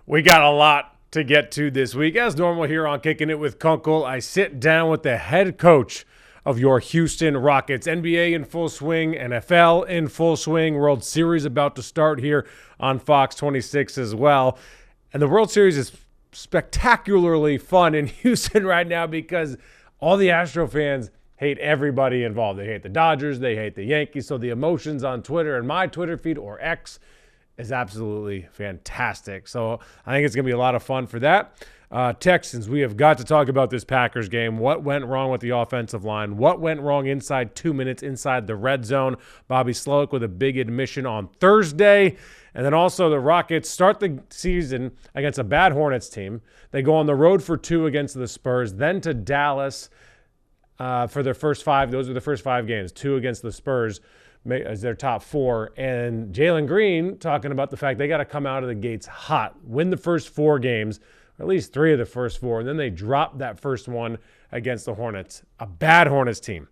We got a lot to get to this week. As normal here on Kicking It with Kunkel, I sit down with the head coach of your Houston Rockets. NBA in full swing, NFL in full swing, World Series about to start here on Fox 26 as well. And the World Series is spectacularly fun in Houston right now because all the Astro fans hate everybody involved. They hate the Dodgers, they hate the Yankees. So the emotions on Twitter and my Twitter feed, or X, is absolutely fantastic. So I think it's going to be a lot of fun for that. Texans, we have got to talk about this Packers game. What went wrong with the offensive line? What went wrong inside 2 minutes inside the red zone? Bobby Slowick with a big admission on Thursday. And then also the Rockets start the season against a bad Hornets team. They go on the road for 2 against the Spurs, then to Dallas for their first 5. Those are the first 5 games, 2 against the Spurs as their top 4. And Jalen Green talking about the fact they got to come out of the gates hot, win the first 4 games, or at least 3 of the first 4, and then they drop that first one against the Hornets, a bad Hornets team,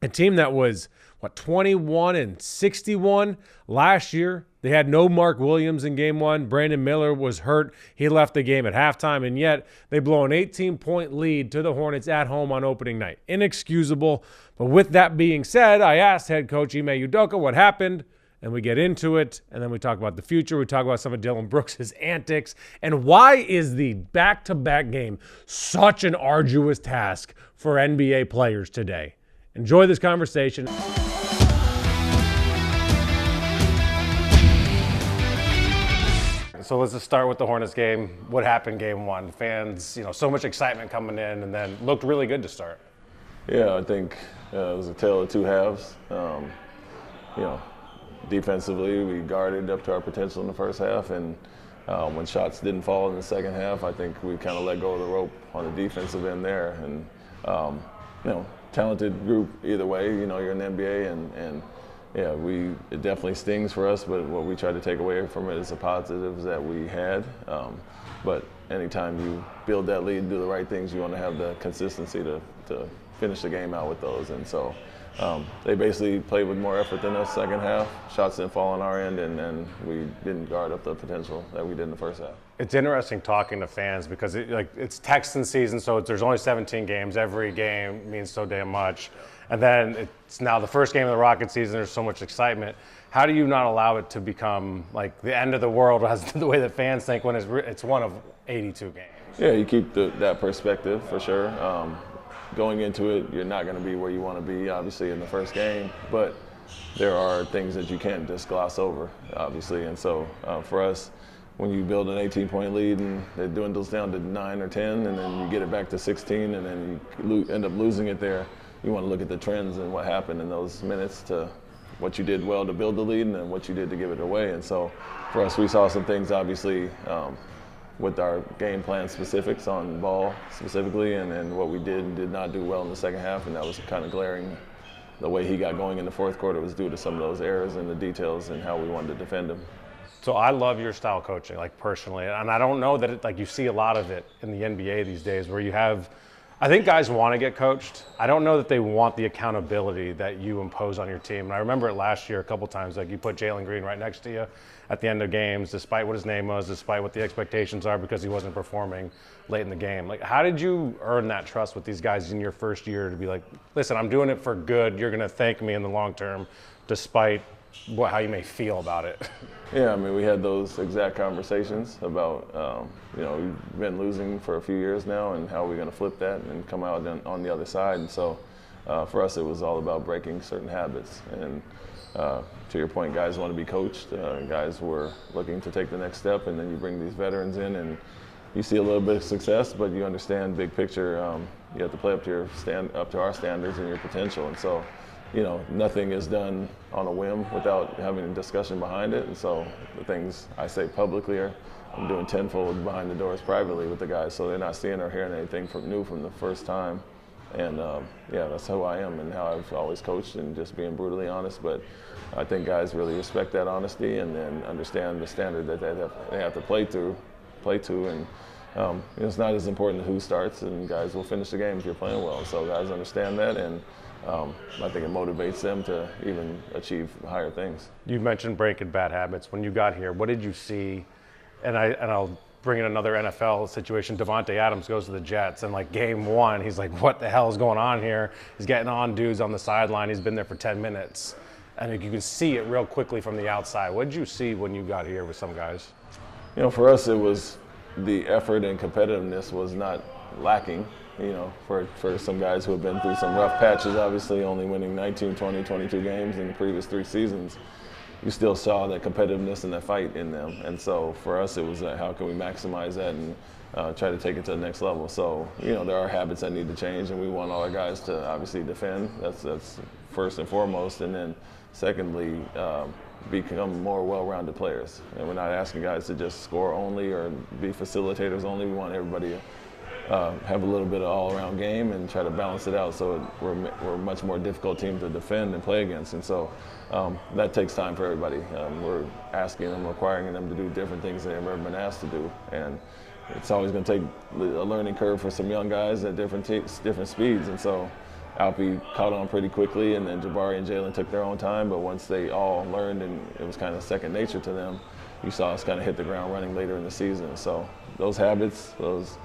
a team that was, 21-61 last year. They had no Mark Williams in game 1. Brandon Miller was hurt. He left the game at halftime, and yet they blow an 18-point lead to the Hornets at home on opening night. Inexcusable. But with that being said, I asked head coach Ime Udoka what happened, and we get into it, and then we talk about the future. We talk about some of Dylan Brooks' antics, and why is the back-to-back game such an arduous task for NBA players today. Enjoy this conversation. So let's just start with the Hornets game. What happened game 1? Fans, so much excitement coming in, and then looked really good to start. Yeah, I think it was a tale of 2 halves. Defensively, we guarded up to our potential in the first half, and when shots didn't fall in the second half, I think we kind of let go of the rope on the defensive end there. And talented group either way. You're in the NBA, and yeah, it definitely stings for us. But what we try to take away from it is the positives that we had. But anytime you build that lead and do the right things, you want to have the consistency to finish the game out with those. And so they basically played with more effort than us second half. Shots didn't fall on our end, and then we didn't guard up the potential that we did in the first half. It's interesting talking to fans because it's Texans season, so there's only 17 games. Every game means so damn much. And then it's now the first game of the Rocket season. There's so much excitement. How do you not allow it to become like the end of the world, as the way that fans think when it's one of 82 games? Yeah, you keep that perspective for sure. Going into it, you're not going to be where you want to be, obviously, in the first game. But there are things that you can't just gloss over, obviously. And so for us, when you build an 18-point lead and it dwindles down to 9 or 10, and then you get it back to 16, and then you end up losing it there, you want to look at the trends and what happened in those minutes to what you did well to build the lead and then what you did to give it away. And so for us, we saw some things, obviously, with our game plan specifics on ball specifically, and what we did and did not do well in the second half, and that was kind of glaring. The way he got going in the fourth quarter was due to some of those errors and the details and how we wanted to defend him. So I love your style coaching, personally, and I don't know that you see a lot of it in the NBA these days, where you have, I think guys want to get coached. I don't know that they want the accountability that you impose on your team. And I remember it last year a couple times, you put Jalen Green right next to you at the end of games, despite what his name was, despite what the expectations are, because he wasn't performing late in the game. How did you earn that trust with these guys in your first year to be like, listen, I'm doing it for good. You're going to thank me in the long term, despite how you may feel about it? Yeah, we had those exact conversations about, we've been losing for a few years now, and how are we going to flip that and come out on the other side. And so for us, it was all about breaking certain habits. And to your point, guys want to be coached. Guys were looking to take the next step, and then you bring these veterans in, and you see a little bit of success, but you understand big picture. You have to play up to our standards and your potential. And so, nothing is done on a whim without having a discussion behind it. And so the things I say publicly I'm doing tenfold behind the doors privately with the guys, so they're not seeing or hearing anything new from the first time. And that's who I am and how I've always coached, and just being brutally honest. But I think guys really respect that honesty and then understand the standard that they have to play to. And it's not as important who starts, and guys will finish the game if you're playing well. So guys understand that, and I think it motivates them to even achieve higher things. You mentioned breaking bad habits. When you got here, what did you see? And I'll bring in another NFL situation. Devontae Adams goes to the Jets, and like game one, he's like, what the hell is going on here? He's getting on dudes on the sideline. He's been there for 10 minutes. And you can see it real quickly from the outside. What did you see when you got here with some guys? You know, for us, it was the effort and competitiveness was not lacking. You know, for some guys who have been through some rough patches, obviously only winning 19, 20, 22 games in the previous 3 seasons, you still saw that competitiveness and that fight in them. And so for us, it was how can we maximize that and try to take it to the next level. So, you know, there are habits that need to change, and we want all our guys to obviously defend. That's first and foremost. And then secondly, become more well-rounded players. And we're not asking guys to just score only or be facilitators only. We want everybody to have a little bit of all-around game and try to balance it out, so we're a much more difficult team to defend and play against. And so that takes time for everybody. We're asking them, requiring them to do different things than they've ever been asked to do. And it's always going to take a learning curve for some young guys at different speeds. And so Alpi caught on pretty quickly, and then Jabari and Jalen took their own time. But once they all learned and it was kind of second nature to them, you saw us kind of hit the ground running later in the season. So those habits, those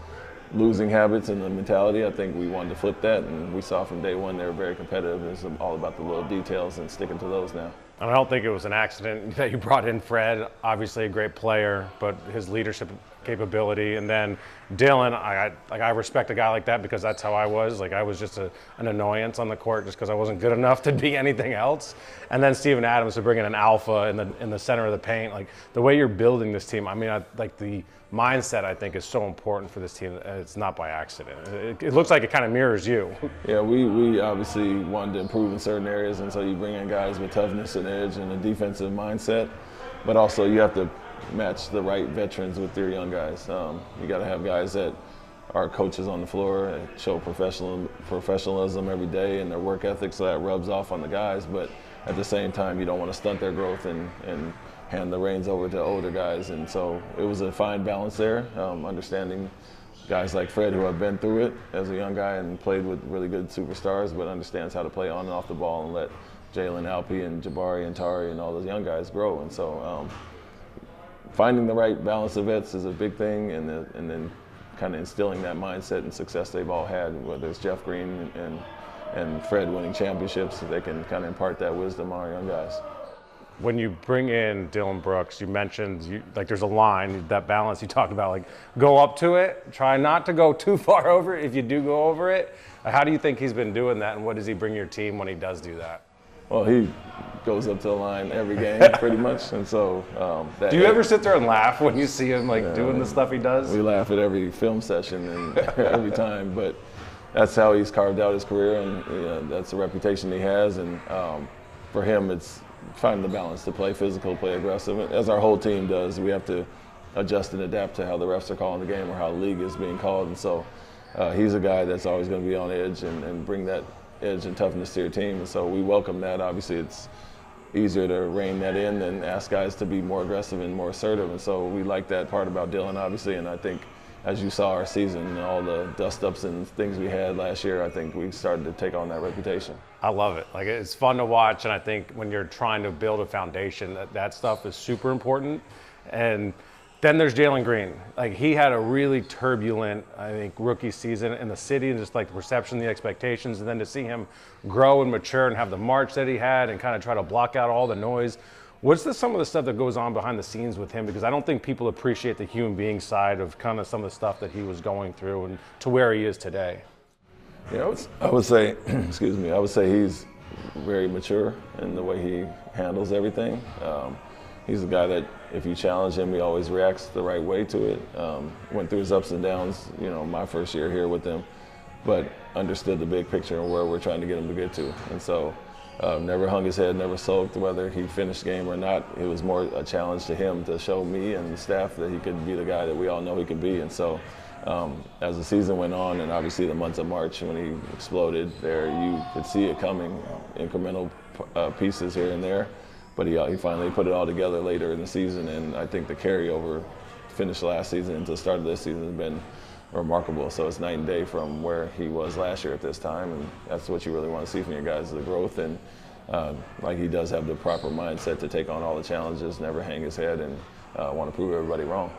losing habits and the mentality, I think we wanted to flip that, and we saw from day one they were very competitive. It's all about the little details and sticking to those now. And I don't think it was an accident that you brought in Fred, obviously a great player, but his leadership capability. And then Dylan, I respect a guy like that because that's how I was. Like, I was just an annoyance on the court just because I wasn't good enough to be anything else. And then Steven Adams to bring in an alpha in the center of the paint. Like, the way you're building this team, I mean, like the mindset, I think, is so important for this team. It's not by accident. It looks like it kind of mirrors you. Yeah, we obviously wanted to improve in certain areas, and so you bring in guys with toughness and edge and a defensive mindset, but also you have to match the right veterans with your young guys. You got to have guys that are coaches on the floor and show professionalism every day and their work ethic, so that rubs off on the guys. But at the same time, you don't want to stunt their growth and hand the reins over to older guys. And so it was a fine balance there, understanding guys like Fred, who have been through it as a young guy and played with really good superstars, but understands how to play on and off the ball and let Jalen, Alpi, and Jabari and Tari and all those young guys grow. And so finding the right balance of vets is a big thing, and then kind of instilling that mindset and success they've all had, whether it's Jeff Green and Fred winning championships, they can kind of impart that wisdom on our young guys. When you bring in Dylan Brooks, you mentioned like there's a line, that balance you talked about, like go up to it, try not to go too far over it if you do go over it. How do you think he's been doing that, and what does he bring your team when he does do that? Well, he goes up to the line every game pretty much, and so do you ever sit there and laugh when you see him doing the stuff he does? We laugh at every film session and every time, but that's how he's carved out his career, and that's the reputation he has. And for him, it's finding the balance to play physical, play aggressive. As our whole team does, we have to adjust and adapt to how the refs are calling the game or how the league is being called. And so he's a guy that's always going to be on edge and bring that edge and toughness to your team. And so we welcome that. Obviously, it's easier to rein that in than ask guys to be more aggressive and more assertive. And so we like that part about Dylan, obviously. And I think as you saw our season and all the dust-ups and things we had last year, I think we started to take on that reputation. I love it. Like, it's fun to watch, and I think when you're trying to build a foundation, that stuff is super important. And then there's Jalen Green. Like, he had a really turbulent, I think, rookie season in the city, and just like the perception, the expectations, and then to see him grow and mature and have the march that he had and kind of try to block out all the noise. What's some of the stuff that goes on behind the scenes with him? Because I don't think people appreciate the human being side of kind of some of the stuff that he was going through and to where he is today. Yeah, I would say, excuse me, I would say he's very mature in the way he handles everything. He's a guy that if you challenge him, he always reacts the right way to it. Went through his ups and downs, my first year here with him, but understood the big picture and where we're trying to get him to get to. And so never hung his head, never sulked whether he finished the game or not. It was more a challenge to him to show me and the staff that he could be the guy that we all know he could be. And so as the season went on, and obviously the months of March when he exploded there, you could see it coming, incremental pieces here and there. But he finally put it all together later in the season, and I think the carryover finished last season into the start of this season has been remarkable. So it's night and day from where he was last year at this time, and that's what you really want to see from your guys, the growth. And like, he does have the proper mindset to take on all the challenges, never hang his head, and want to prove everybody wrong.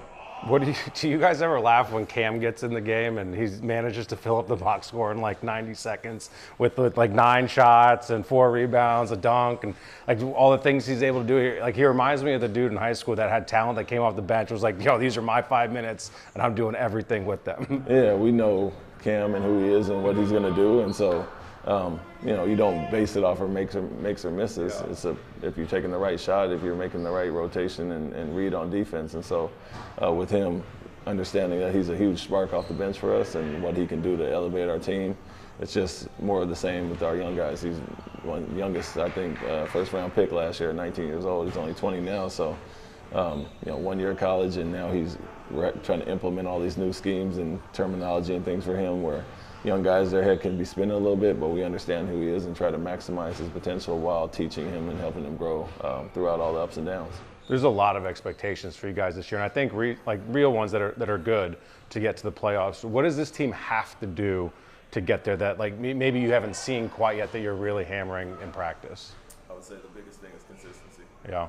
Do you guys ever laugh when Cam gets in the game and he manages to fill up the box score in like 90 seconds with like 9 shots and 4 rebounds, a dunk, and like all the things he's able to do here? Like, he reminds me of the dude in high school that had talent that came off the bench, was like, yo, these are my 5 minutes and I'm doing everything with them. Yeah, we know Cam and who he is and what he's going to do, and so you don't base it off of makes or misses. Yeah. It's if you're taking the right shot, if you're making the right rotation and read on defense. And so with him, understanding that he's a huge spark off the bench for us and what he can do to elevate our team, it's just more of the same with our young guys. He's one youngest, I think, first-round pick last year, 19 years old. He's only 20 now, so 1 year of college, and now he's trying to implement all these new schemes and terminology and things for him where young guys, their head can be spinning a little bit, but we understand who he is and try to maximize his potential while teaching him and helping him grow throughout all the ups and downs. There's a lot of expectations for you guys this year, and I think real ones that are good to get to the playoffs. What does this team have to do to get there that like maybe you haven't seen quite yet that you're really hammering in practice? I would say the biggest thing is consistency. Yeah.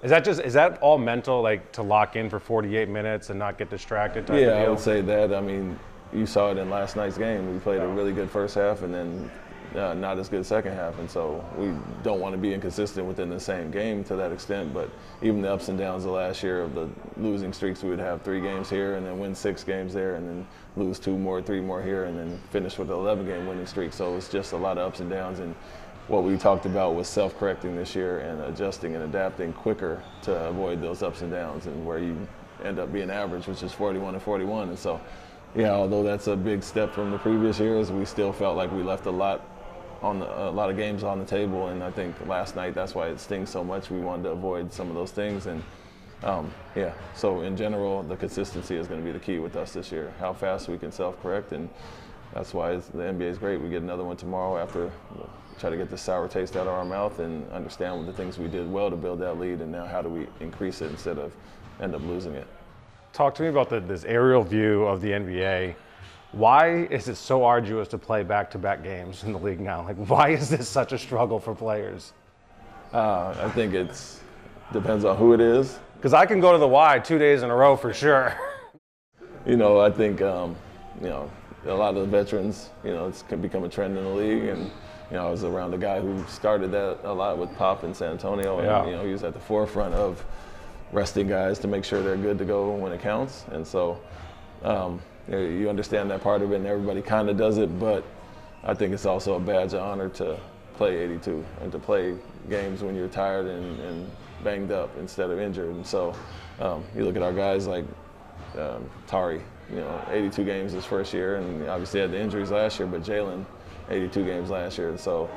Is that all mental, like to lock in for 48 minutes and not get distracted? Yeah, I would say that. I mean, you saw it in last night's game. We played a really good first half and then not as good second half, and so we don't want to be inconsistent within the same game to that extent. But even the ups and downs of last year of the losing streaks, we would have 3 games here and then win 6 games there and then lose 2 more, 3 more here and then finish with an 11-game winning streak. So it's just a lot of ups and downs, and what we talked about was self-correcting this year and adjusting and adapting quicker to avoid those ups and downs and where you end up being average, which is 41 and 41. And so, yeah, although that's a big step from the previous years, we still felt like we left a lot of games on the table, and I think last night that's why it stings so much. We wanted to avoid some of those things, and so in general, the consistency is going to be the key with us this year. How fast we can self-correct, and that's why the NBA is great. We get another one tomorrow after try to get the sour taste out of our mouth and understand what the things we did well to build that lead, and now how do we increase it instead of end up losing it. Talk to me about this aerial view of the NBA. Why is it so arduous to play back-to-back games in the league now? Like, why is this such a struggle for players? I think it depends on who it is. Because I can go to the Y 2 days in a row for sure. I think, a lot of the veterans, it's become a trend in the league. And, I was around a guy who started that a lot with Pop in San Antonio. And, he was at the forefront of resting guys to make sure they're good to go when it counts. And so, you understand that part of it, and everybody kind of does it, but I think it's also a badge of honor to play 82 and to play games when you're tired and banged up instead of injured. And so you look at our guys like Tari, 82 games his first year, and obviously had the injuries last year, but Jalen, 82 games last year. And so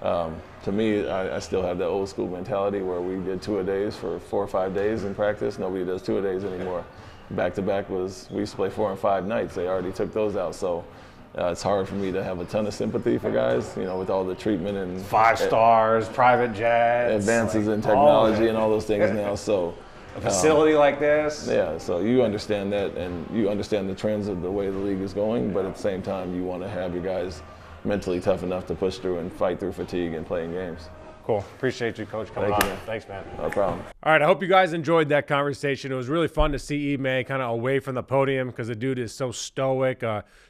to me, I still have that old school mentality where we did 2-a-days for 4 or 5 days in practice. Nobody does 2-a-days anymore. Back-to-back we used to play 4 and 5 nights. They already took those out. So it's hard for me to have a ton of sympathy for guys, with all the treatment and 5 stars, private jets, advances in technology and all those things now. So a facility like this. Yeah, so you understand that, and you understand the trends of the way the league is going, but at the same time, you want to have your guys mentally tough enough to push through and fight through fatigue and playing games. Cool. Appreciate you, Coach, coming on. Man. Thanks, man. No problem. All right, I hope you guys enjoyed that conversation. It was really fun to see Ime kind of away from the podium because the dude is so stoic,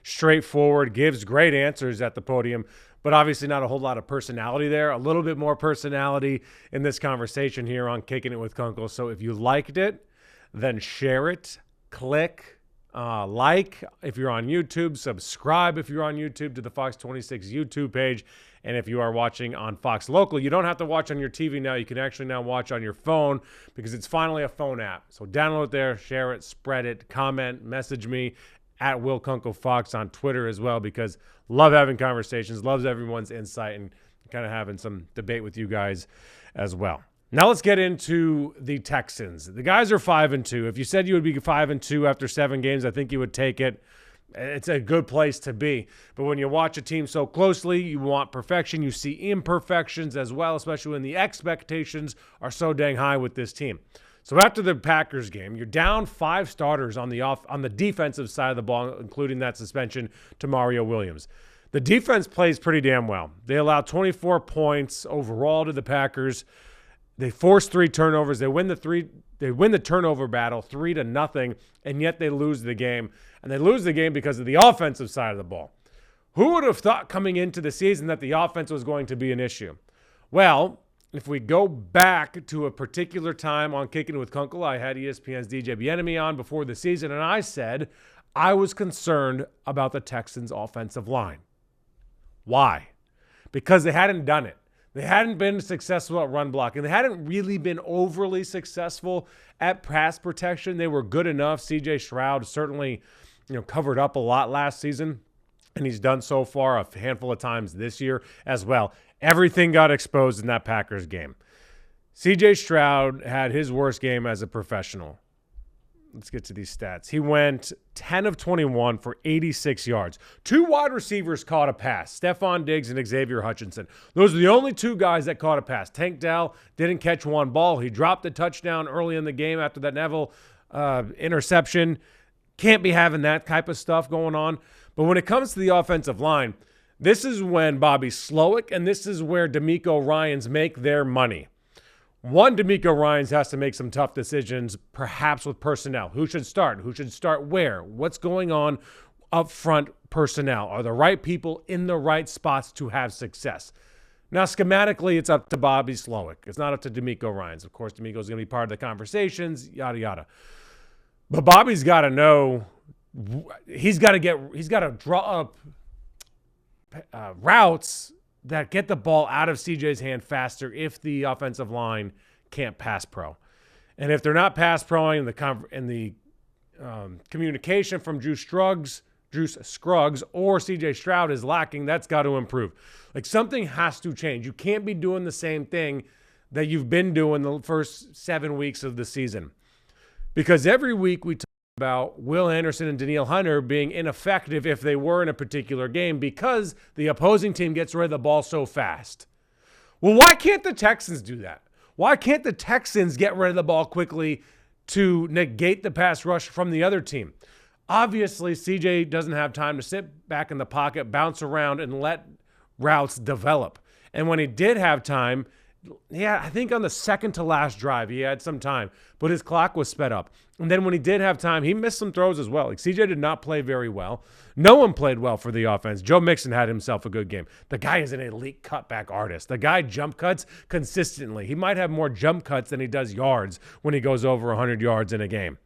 straightforward, gives great answers at the podium, but obviously not a whole lot of personality there. A little bit more personality in this conversation here on Kicking It with Kunkel. So if you liked it, then share it, click, like if you're on YouTube, subscribe if you're on YouTube to the Fox 26 YouTube page. And if you are watching on Fox Local, you don't have to watch on your TV now. You can actually now watch on your phone because it's finally a phone app. So download it there, share it, spread it, comment, message me at Will Kunkel Fox on Twitter as well, because love having conversations, loves everyone's insight, and kind of having some debate with you guys as well. Now let's get into the Texans. The guys are 5-2. If you said you would be 5-2 after 7 games, I think you would take it. It's a good place to be. But when you watch a team so closely, you want perfection. You see imperfections as well, especially when the expectations are so dang high with this team. So after the Packers game, you're down 5 starters on the defensive side of the ball, including that suspension to Mario Williams. The defense plays pretty damn well. They allow 24 points overall to the Packers. They force 3 turnovers. They win the turnover battle 3-0, and yet they lose the game. And they lose the game because of the offensive side of the ball. Who would have thought coming into the season that the offense was going to be an issue? Well, if we go back to a particular time on Kickin with Kunkel, I had ESPN's DJ Bieniemy on before the season, and I said I was concerned about the Texans' offensive line. Why? Because they hadn't done it. They hadn't been successful at run blocking. They hadn't really been overly successful at pass protection. They were good enough. C.J. Stroud certainly, covered up a lot last season, and he's done so far a handful of times this year as well. Everything got exposed in that Packers game. C.J. Stroud had his worst game as a professional. Let's get to these stats. He went 10 of 21 for 86 yards. 2 wide receivers caught a pass, Stephon Diggs and Xavier Hutchinson. Those are the only 2 guys that caught a pass. Tank Dell didn't catch one ball. He dropped a touchdown early in the game after that Neville interception. Can't be having that type of stuff going on. But when it comes to the offensive line, this is when Bobby Slowick and this is where DeMeco Ryans make their money. One, DeMeco Ryans has to make some tough decisions, perhaps with personnel. Who should start? Who should start where? What's going on up front personnel? Are the right people in the right spots to have success? Now, schematically, it's up to Bobby Slowick. It's not up to DeMeco Ryans. Of course, DeMeco's going to be part of the conversations, yada, yada. But Bobby's got to know, he's got to draw up routes that get the ball out of CJ's hand faster if the offensive line can't pass pro. And if they're not pass proing and the communication from Juice Scruggs or CJ Stroud is lacking, that's got to improve. Like, something has to change. You can't be doing the same thing that you've been doing the first 7 weeks of the season. Because every week we talk about Will Anderson and Danielle Hunter being ineffective if they were in a particular game because the opposing team gets rid of the ball so fast. Well, why can't the Texans do that? Why can't the Texans get rid of the ball quickly to negate the pass rush from the other team? Obviously, CJ doesn't have time to sit back in the pocket, bounce around, and let routes develop. And when he did have time, I think on the second to last drive, he had some time, but his clock was sped up. And then when he did have time, he missed some throws as well. Like, CJ did not play very well. No one played well for the offense. Joe Mixon had himself a good game. The guy is an elite cutback artist. The guy jump cuts consistently. He might have more jump cuts than he does yards when he goes over 100 yards in a game.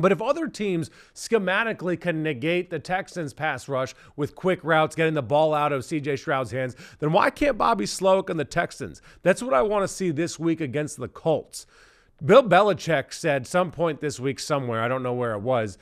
But if other teams schematically can negate the Texans' pass rush with quick routes, getting the ball out of C.J. Stroud's hands, then why can't Bobby Slowick and the Texans? That's what I want to see this week against the Colts. Bill Belichick said some point this week somewhere, I don't know where it was,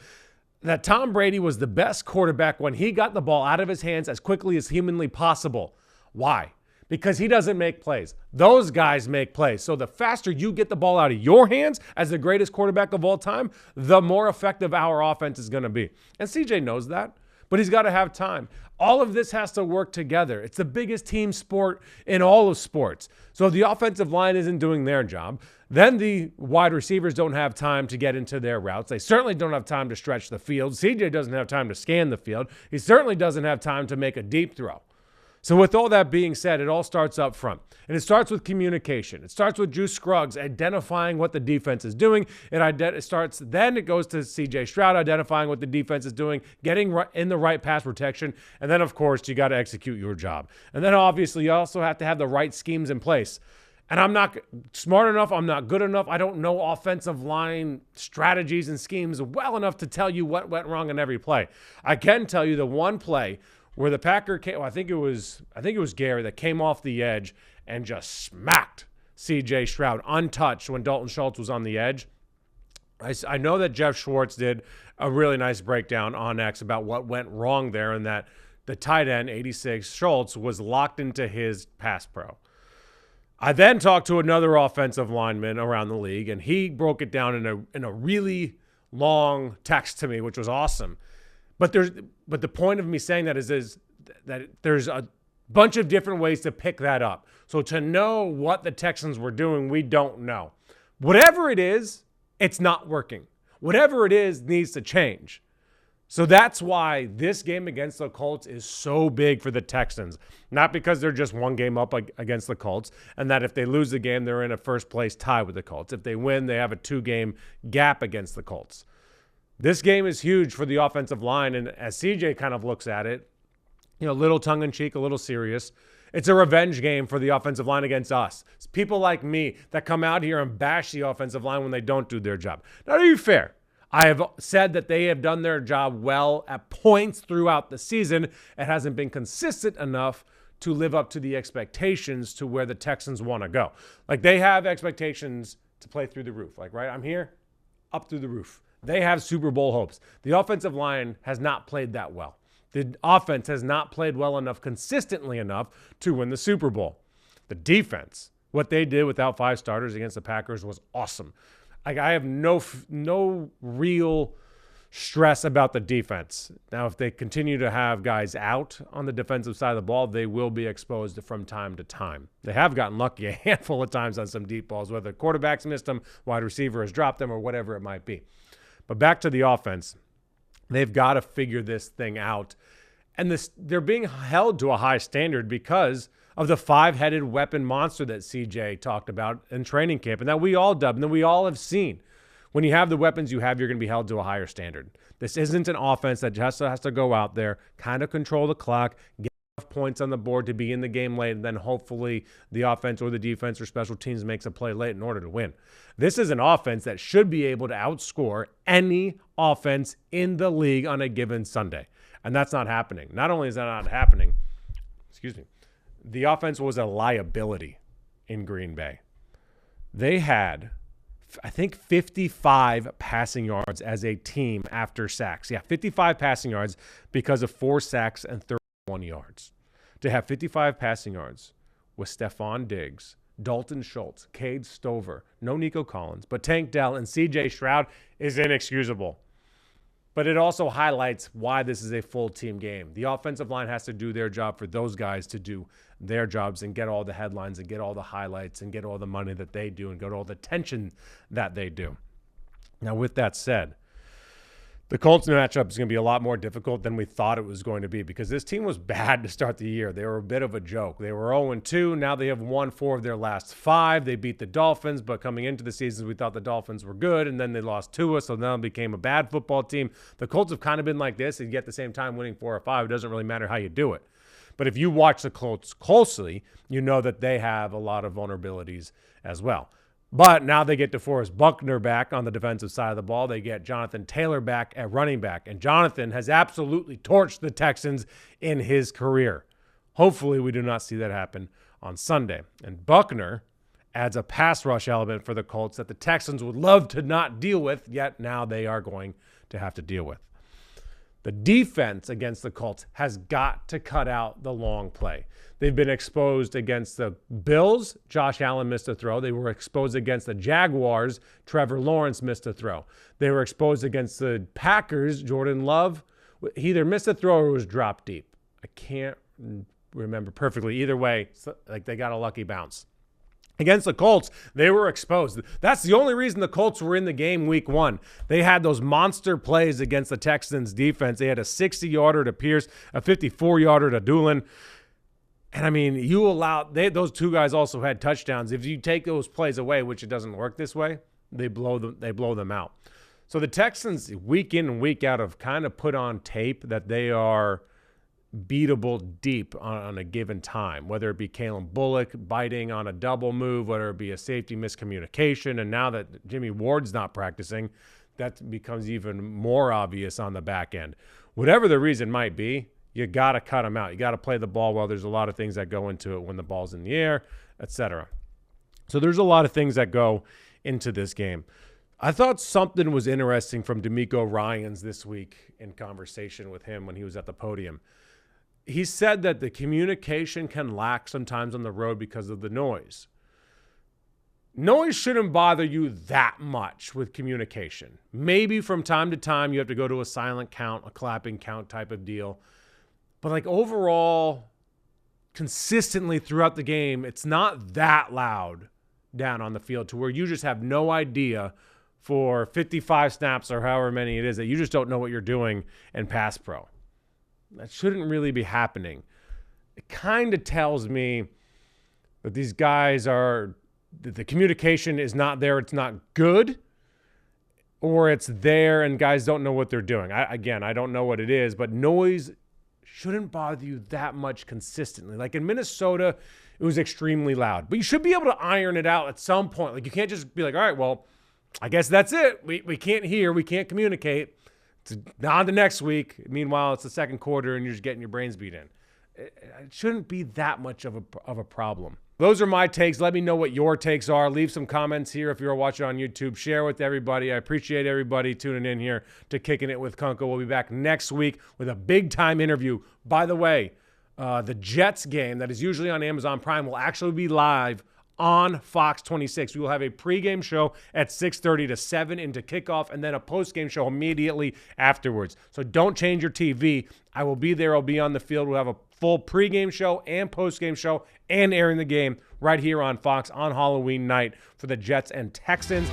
that Tom Brady was the best quarterback when he got the ball out of his hands as quickly as humanly possible. Why? Because he doesn't make plays. Those guys make plays. So the faster you get the ball out of your hands as the greatest quarterback of all time, the more effective our offense is going to be. And CJ knows that, but he's got to have time. All of this has to work together. It's the biggest team sport in all of sports. So if the offensive line isn't doing their job, then the wide receivers don't have time to get into their routes. They certainly don't have time to stretch the field. CJ doesn't have time to scan the field. He certainly doesn't have time to make a deep throw. So with all that being said, it all starts up front. And it starts with communication. It starts with Juice Scruggs identifying what the defense is doing. Then it goes to C.J. Stroud identifying what the defense is doing, getting in the right pass protection. And then, of course, you got to execute your job. And then, obviously, you also have to have the right schemes in place. And I'm not smart enough. I'm not good enough. I don't know offensive line strategies and schemes well enough to tell you what went wrong in every play. I can tell you the one play where the Packer came, I think it was Gary that came off the edge and just smacked C.J. Stroud untouched when Dalton Schultz was on the edge. I know that Jeff Schwartz did a really nice breakdown on X about what went wrong there and that the tight end, 86, Schultz, was locked into his pass pro. I then talked to another offensive lineman around the league, and he broke it down in a really long text to me, which was awesome. But the point of me saying that is that there's a bunch of different ways to pick that up. So to know what the Texans were doing, we don't know. Whatever it is, it's not working. Whatever it is needs to change. So that's why this game against the Colts is so big for the Texans. Not because they're just one game up against the Colts, and that if they lose the game, they're in a first-place tie with the Colts. If they win, they have a 2-game gap against the Colts. This game is huge for the offensive line, and as CJ kind of looks at it, a little tongue-in-cheek, a little serious, it's a revenge game for the offensive line against us. It's people like me that come out here and bash the offensive line when they don't do their job. Now, to be fair, I have said that they have done their job well at points throughout the season. It hasn't been consistent enough to live up to the expectations to where the Texans want to go. Like, they have expectations to play through the roof. Like, right, I'm here, up through the roof. They have Super Bowl hopes. The offensive line has not played that well. The offense has not played well enough, consistently enough, to win the Super Bowl. The defense, what they did without 5 starters against the Packers was awesome. Like, I have no real stress about the defense. Now, if they continue to have guys out on the defensive side of the ball, they will be exposed from time to time. They have gotten lucky a handful of times on some deep balls, whether quarterbacks missed them, wide receiver has dropped them, or whatever it might be. But back to the offense, they've got to figure this thing out. And they're being held to a high standard because of the 5-headed weapon monster that CJ talked about in training camp and that we all dubbed and that we all have seen. When you have the weapons you have, you're going to be held to a higher standard. This isn't an offense that just has to go out there, kind of control the clock, get enough points on the board to be in the game late, and then hopefully the offense or the defense or special teams makes a play late in order to win. This is an offense that should be able to outscore any offense in the league on a given Sunday. And that's not happening. Not only is that not happening, the offense was a liability in Green Bay. They had, I think, 55 passing yards as a team after sacks. Yeah, 55 passing yards because of 4 sacks and 31 yards. To have 55 passing yards with Stephon Diggs, Dalton Schultz, Cade Stover, no Nico Collins, but Tank Dell and C.J. Stroud is inexcusable. But it also highlights why this is a full team game. The offensive line has to do their job for those guys to do their jobs and get all the headlines and get all the highlights and get all the money that they do and get all the attention that they do. Now, with that said, the Colts matchup is going to be a lot more difficult than we thought it was going to be because this team was bad to start the year. They were a bit of a joke. They were 0-2. Now they have won 4 of their last 5. They beat the Dolphins, but coming into the season, we thought the Dolphins were good, and then they lost to us, so now it became a bad football team. The Colts have kind of been like this, and yet at the same time winning 4 or 5. It doesn't really matter how you do it. But if you watch the Colts closely, you know that they have a lot of vulnerabilities as well. But now they get DeForest Buckner back on the defensive side of the ball. They get Jonathan Taylor back at running back. And Jonathan has absolutely torched the Texans in his career. Hopefully we do not see that happen on Sunday. And Buckner adds a pass rush element for the Colts that the Texans would love to not deal with, yet now they are going to have to deal with. The defense against the Colts has got to cut out the long play. They've been exposed against the Bills. Josh Allen missed a throw. They were exposed against the Jaguars. Trevor Lawrence missed a throw. They were exposed against the Packers. Jordan Love, he either missed a throw or was dropped deep. I can't remember perfectly. Either way, like they got a lucky bounce. Against the Colts, they were exposed. That's the only reason the Colts were in the game week 1. They had those monster plays against the Texans defense. They had a 60-yarder to Pierce, a 54-yarder to Doolin. And, I mean, those 2 guys also had touchdowns. If you take those plays away, which it doesn't work this way, they blow them out. So the Texans, week in and week out, have kind of put on tape that they are beatable deep on a given time, whether it be Kalen Bullock biting on a double move, whether it be a safety miscommunication. And now that Jimmy Ward's not practicing, that becomes even more obvious on the back end. Whatever the reason might be, you got to cut them out. You got to play the ball well. There's a lot of things that go into it when the ball's in the air, etc. So there's a lot of things that go into this game. I thought something was interesting from D'Amico Ryans this week in conversation with him when he was at the podium. He said that the communication can lack sometimes on the road because of the noise. Noise shouldn't bother you that much with communication. Maybe from time to time you have to go to a silent count, a clapping count type of deal. But like overall, consistently throughout the game, it's not that loud down on the field to where you just have no idea for 55 snaps or however many it is that you just don't know what you're doing in pass pro. That shouldn't really be happening. It kind of tells me that these guys are, that the communication is not there, it's not good, or it's there and guys don't know what they're doing. I don't know what it is, but noise shouldn't bother you that much consistently. Like in Minnesota, it was extremely loud, but you should be able to iron it out at some point. Like you can't just be like, all right, well, I guess that's it. We can't hear, we can't communicate. It's on to next week. Meanwhile, it's the second quarter and you're just getting your brains beat in. It shouldn't be that much of a problem. Those are my takes. Let me know what your takes are. Leave some comments here if you're watching on YouTube. Share with everybody. I appreciate everybody tuning in here to Kicking It with Kunkel. We'll be back next week with a big-time interview. By the way, the Jets game that is usually on Amazon Prime will actually be live on Fox 26. We will have a pregame show at 6:30 to 7 into kickoff, and then a postgame show immediately afterwards. So don't change your TV. I will be there. I'll be on the field. We'll have a full pregame show and postgame show and airing the game right here on Fox on Halloween night for the Jets and Texans.